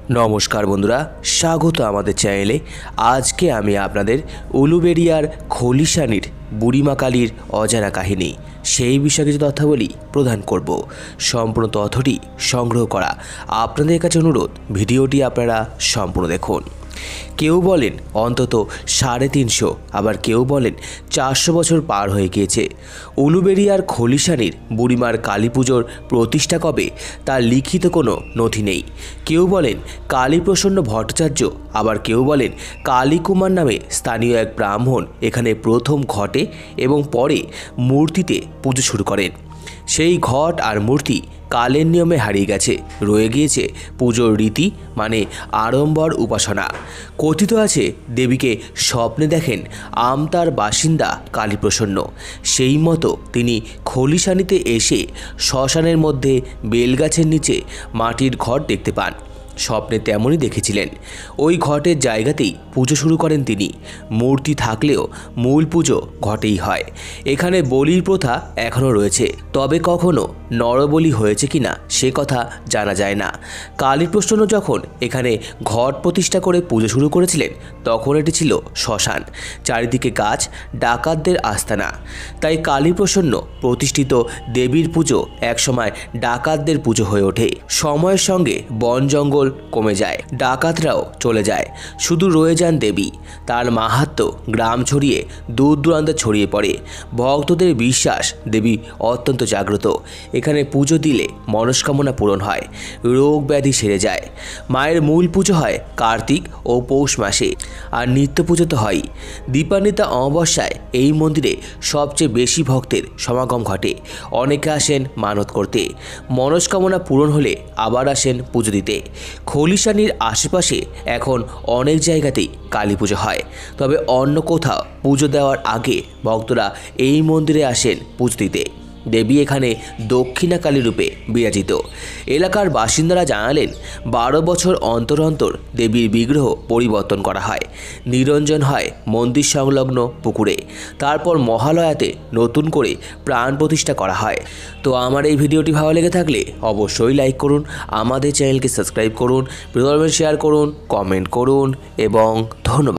नमस्कार बंधुरा स्वागत आमादेर चैनेले। आज के आमी आपनादेर उलुबेड़ियार खलिशानीर बुड़ीमा कालीर अजाना काहिनी सेई विषये किछु तथ्यावली प्रदान करब। सम्पूर्ण तथ्यटी संग्रह करा आपनादेर काछे अनुरोध भिडियोटी आपनारा सम्पूर्ण देखुन। केउ बोलेन अंतत 350 आबार केउ बोलेन 400 बछर पार हये गियेछे। उलुबेड़ियार खलिशानीर बुड़ीमार काली पुजोर प्रतिष्ठा कबे तार लिखित कोनो नथि नेই। केउ बोलेन कालीप्रसन्न भट्टाचार्य आबार केउ बोलेन काली कुमार नामे स्थानीय एक ब्राह्मण एखाने प्रथम घटे एवं परे मूर्तिते पुजो शुरू करें। सेई घट और मूर्ति कालेर नियमे हारिये गेछे, रये गियेछे पुजोर रीति माने आड़म्बर उपासना। कथित आछे देवीके स्वप्ने देखें आमतार बासिंदा कालीप्रसन्न, सेई मतो तिनी खलिशानीते एसे श्मशानेर मध्य बेलगाछेर नीचे माटिर घट देखते पान। स्वप्ने तेमनই দেখেছিলেন। ওই ঘটের জায়গাতেই পুজো শুরু করেন তিনি। মূর্তি থাকলেও মূল পুজো ঘটেই হয়। এখানে বলির প্রথা এখনো রয়েছে, তবে কখনো নরবলি হয়েছে কিনা সে কথা জানা যায় না। কালীপ্রসন্ন যখন এখানে ঘট প্রতিষ্ঠা করে পুজো শুরু করেছিলেন তখন এটি ছিল শ্মশান, চারিদিকে গাছ, ডাকাতদের আস্তানা। তাই কালীপ্রসন্ন প্রতিষ্ঠিত দেবীর পুজো একসময় ডাকাতদের পুজো হয়ে ওঠে। সময়ের সঙ্গে বন জঙ্গল কমে যায়, ডাকাতরাও চলে যায়, শুধু রয়ে যান দেবী। তার মাহাত্ম্য গ্রাম ছড়িয়ে দূর দূরান্তে ছড়িয়ে পড়ে। ভক্তদের বিশ্বাস দেবী অত্যন্ত জাগ্রত। এখানে পুজো দিলে মনস্কামনা পূরণ হয়, রোগ ব্যাধি সেরে যায়। মায়ের মূল পুজো হয় কার্তিক ও পৌষ মাসে, আর নিত্য পুজো তো হয়ই। দীপান্বিতা অমাবস্যায় এই মন্দিরে সবচেয়ে বেশি ভক্তের সমাগম ঘটে। অনেকে আসেন মানত করতে, মনস্কামনা পূরণ হলে আবার আসেন পুজো দিতে। খলিশানীর আশেপাশে এখন অনেক জায়গাতেই কালী পুজো হয়, তবে অন্য কোথাও পুজো দেওয়ার আগে ভক্তরা এই মন্দিরে আসেন পুজো দিতে। দেবী এখানে দক্ষিণা কালী রূপে বিরাজিত। এলাকার বাসিন্দারা জানালেন 12 বছর অন্তর অন্তর দেবীর বিগ্রহ পরিবর্তন করা হয়, নিরঞ্জন হয় মন্দির সংলগ্ন পুকুরে, তারপর মহালয়াতে নতুন করে প্রাণ প্রতিষ্ঠা করা হয়। তো আমার এই ভিডিওটি ভালো লেগে থাকলে অবশ্যই লাইক করুন, আমাদের চ্যানেলকে সাবস্ক্রাইব করুন, ভিডিওটি শেয়ার করুন, কমেন্ট করুন এবং ধন্যবাদ।